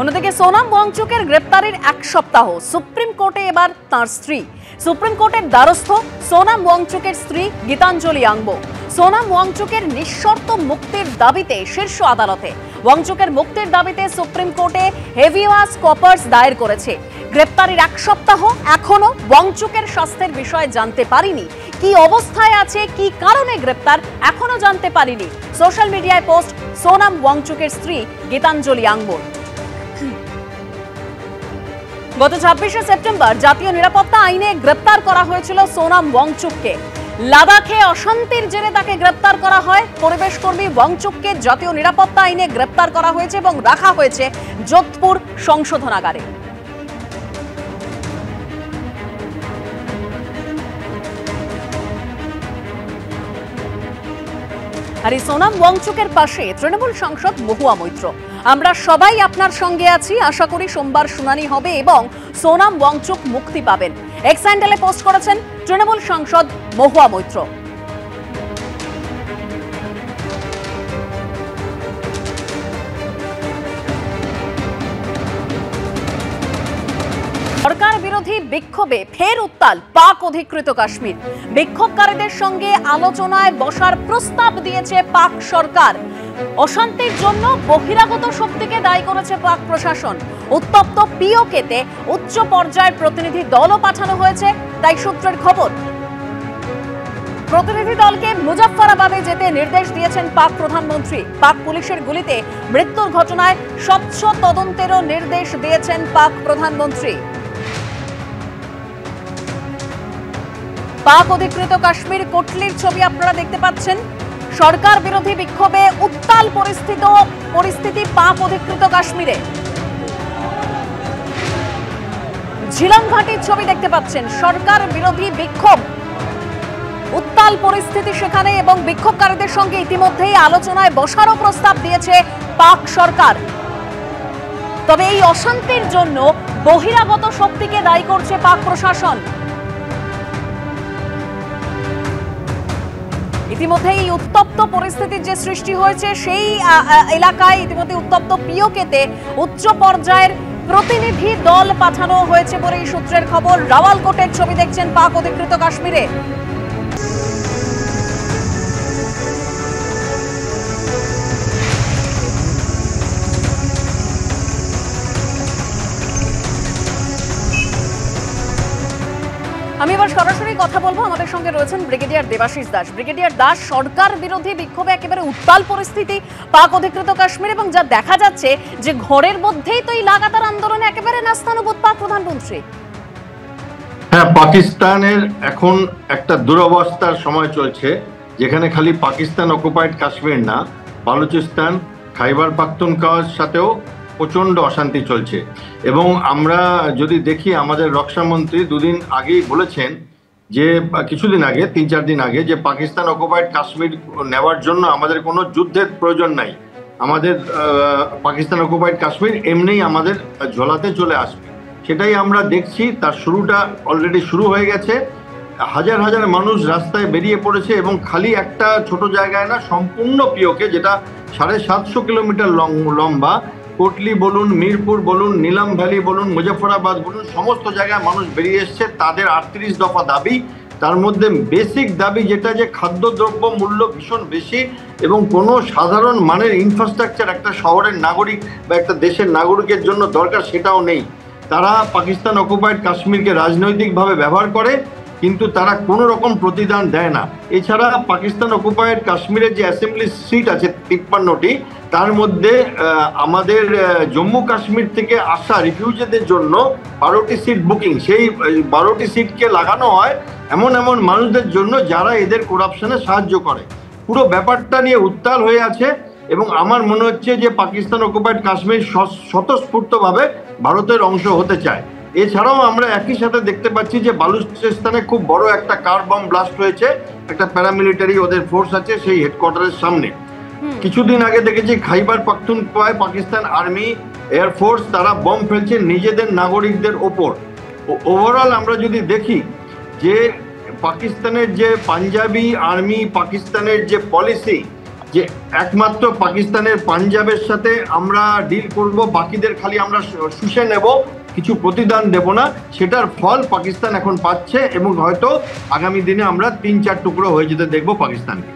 অন্যদিকে সোনাম ওয়াংচুকের গ্রেপ্তারের এক সপ্তাহ, সুপ্রিম কোর্টে এবার তাঁর স্ত্রী। সুপ্রিম কোর্টের দ্বারস্থ সোনাম ওয়াংচুকের স্ত্রী গীতাঞ্জলি আংবো। সোনাম ওয়াংচুকের নিঃশর্ত মুক্তির দাবিতে শীর্ষ আদালতে ওয়াংচুকের মুক্তির দাবিতে সুপ্রিম কোর্টে হেভিয়াস কর্পাস দায়ের করেছে। গ্রেপ্তারের এক সপ্তাহ, এখনো ওয়াংচুকের স্বাস্থ্যের বিষয়ে জানতে পারিনি, কি অবস্থায় আছে, কি কারণে গ্রেপ্তার এখনো জানতে পারিনি। সোশ্যাল মিডিয়ায় পোস্ট সোনাম ওয়াংচুকের স্ত্রী গীতাঞ্জলি আংবোর। গত 26শে সেপ্টেম্বর জাতীয় নিরাপত্তা আইনে গ্রেপ্তার করা হয়েছিল সোনাম ওয়াংচুককে। লাদাখে অশান্তির জেরে তাকে গ্রেপ্তার করা হয়। পরিবেশ কর্মী ওয়াংচুককে জাতীয় নিরাপত্তা আইনে গ্রেপ্তার করা হয়েছে এবং রাখা হয়েছে যোধপুর সংশোধনাগারে। আর এই সোনাম ওয়াংচুকের পাশে তৃণমূল সাংসদ মহুয়া মৈত্র। আমরা সবাই আপনার সঙ্গে আছি, আশা করি সোমবার শুনানি হবে এবং সোনাম ওয়াংচুক মুক্তি পাবেন। এক্স হ্যান্ডেলে পোস্ট করেছেন তৃণমূল সাংসদ মহুয়া মৈত্র। সরকার বিরোধী বিক্ষোভে ফের উত্তাল পাক অধিকৃত কাশ্মীর। বিক্ষোভকারীদের সঙ্গে আলোচনায় বসার প্রস্তাব দিয়েছে পাক সরকার। অশান্তির জন্য বহিরাগত শক্তিকে দায়ী করেছে পাক প্রশাসন। উত্তপ্ত পিওকেতে উচ্চ পর্যায়ের প্রতিনিধি দলও পাঠানো হয়েছে, তাই সূত্রের খবর। প্রতিনিধি দলকে মুজাফফরাবাদে যেতে নির্দেশ দিয়েছেন পাক প্রধানমন্ত্রী। পাক পুলিশের গুলিতে মৃত্যুর ঘটনায় স্বচ্ছ তদন্তেরও নির্দেশ দিয়েছেন পাক প্রধানমন্ত্রী। পাক অধিকৃত কাশ্মীর কোটলির ছবি আপনারা দেখতে পাচ্ছেন। সরকার বিরোধী বিক্ষোভে উত্তাল পরিস্থিতি পাক অধিকৃত কাশ্মীরে। ঝিলম ঘাটির ছবি দেখতে পাচ্ছেন। সরকার বিরোধী বিক্ষোভ, উত্তাল পরিস্থিতি সেখানে এবং বিক্ষোভকারীদের সঙ্গে ইতিমধ্যেই আলোচনায় বসারও প্রস্তাব দিয়েছে পাক সরকার। তবে এই অশান্তির জন্য বহিরাগত শক্তিকে দায়ী করছে পাক প্রশাসন। ইতিমধ্যে এই উত্তপ্ত পরিস্থিতির যে সৃষ্টি হয়েছে, সেই এলাকায় ইতিমধ্যে উত্তপ্ত পিওকেতে উচ্চ পর্যায়ের প্রতিনিধি দল পাঠানো হয়েছে বলে এই সূত্রের খবর। রাওয়ালকোটের ছবি দেখছেন পাক অধিকৃত কাশ্মীরে। আমি এবার সরাসরি কথা বলবো, আমাদের সঙ্গে রয়েছেন ব্রিগেডিয়ার দেবাশিস দাস। ব্রিগেডিয়ার দাস, সরকার বিরোধী বিক্ষোভে একেবারে উত্তাল পরিস্থিতি পাক অধিকৃত কাশ্মীর এবং যা দেখা যাচ্ছে যে ঘরের মধ্যেই তো এই লাগাতার আন্দোলনে একেবারে নাস্তানুবুদ পাক প্রধানমন্ত্রী। হ্যাঁ, পাকিস্তানের এখন একটা দুরবস্থার সময় চলছে, যেখানে খালি পাকিস্তান অকুপাইড কাশ্মীর না, বালুচিস্তান, খাইবার পাখতুনখোয়ার সাথেও প্রচণ্ড অশান্তি চলছে। এবং আমরা যদি দেখি, আমাদের রক্ষামন্ত্রী দুদিন আগেই বলেছেন যে, কিছুদিন আগে, 3-4 দিন আগে, যে পাকিস্তান অকুপাইড কাশ্মীর নেওয়ার জন্য আমাদের কোনো যুদ্ধের প্রয়োজন নাই। আমাদের পাকিস্তান অকুপাইড কাশ্মীর এমনিই আমাদের ঝোলাতে চলে আসবে। সেটাই আমরা দেখছি, তার শুরুটা অলরেডি শুরু হয়ে গেছে। হাজার হাজার মানুষ রাস্তায় বেরিয়ে পড়েছে এবং খালি একটা ছোট জায়গায় না, সম্পূর্ণ পিওকে, যেটা 750 কিলোমিটার লম্বা, কোটলি বলুন, মিরপুর বলুন, নীলাম ভ্যালি বলুন, মুজফ্ফরাবাদ বলুন, সমস্ত জায়গায় মানুষ বেরিয়ে এসছে। তাদের 38 দফা দাবি, তার মধ্যে বেসিক দাবি যেটা, যে খাদ্যদ্রব্য মূল্য ভীষণ বেশি এবং কোনো সাধারণ মানের ইনফ্রাস্ট্রাকচার একটা শহরের নাগরিক বা একটা দেশের নাগরিকের জন্য দরকার, সেটাও নেই। তারা পাকিস্তান অকুপাইড কাশ্মীরকে রাজনৈতিকভাবে ব্যবহার করে, কিন্তু তারা কোনো রকম প্রতিদান দেয় না। এছাড়া পাকিস্তান অকুপাইড কাশ্মীরের যে অ্যাসেম্বলি সিট আছে 53টি, তার মধ্যে আমাদের জম্মু কাশ্মীর থেকে আসা রিফিউজিদের জন্য 12টি সিট বুকিং। সেই 12টি সিটকে লাগানো হয় এমন এমন মানুষদের জন্য যারা এদের করাপশনে সাহায্য করে। পুরো ব্যাপারটা নিয়ে উত্তাল হয়ে আছে এবং আমার মনে হচ্ছে যে পাকিস্তান অকুপাইড কাশ্মীর স্বতঃস্ফূর্তভাবে ভারতের অংশ হতে চায়। এছাড়াও আমরা একই সাথে দেখতে পাচ্ছি যে বালুচিস্তানে খুব বড় একটা কার বম ব্লাস্ট হয়েছে, একটা প্যারামিলিটারি ওদের ফোর্স আছে সেই হেডকোয়ার্টারের সামনে। কিছুদিন আগে দেখেছি খাইবার পাখতুনখোয়ায় পাকিস্তান আর্মি, এয়ারফোর্স, তারা বম ফেলছে নিজেদের নাগরিকদের ওপর। ওভারঅল আমরা যদি দেখি যে পাকিস্তানের যে পাঞ্জাবি আর্মি, পাকিস্তানের যে পলিসি, যে একমাত্র পাকিস্তানের পাঞ্জাবের সাথে আমরা ডিল করব, বাকিদের খালি আমরা শুষে নেব, কিছু প্রতিদান দেব না, সেটার ফল পাকিস্তান এখন পাচ্ছে এবং হয়তো আগামী দিনে আমরা 3-4 টুকরো হয়ে যেতে দেখবো পাকিস্তানকে।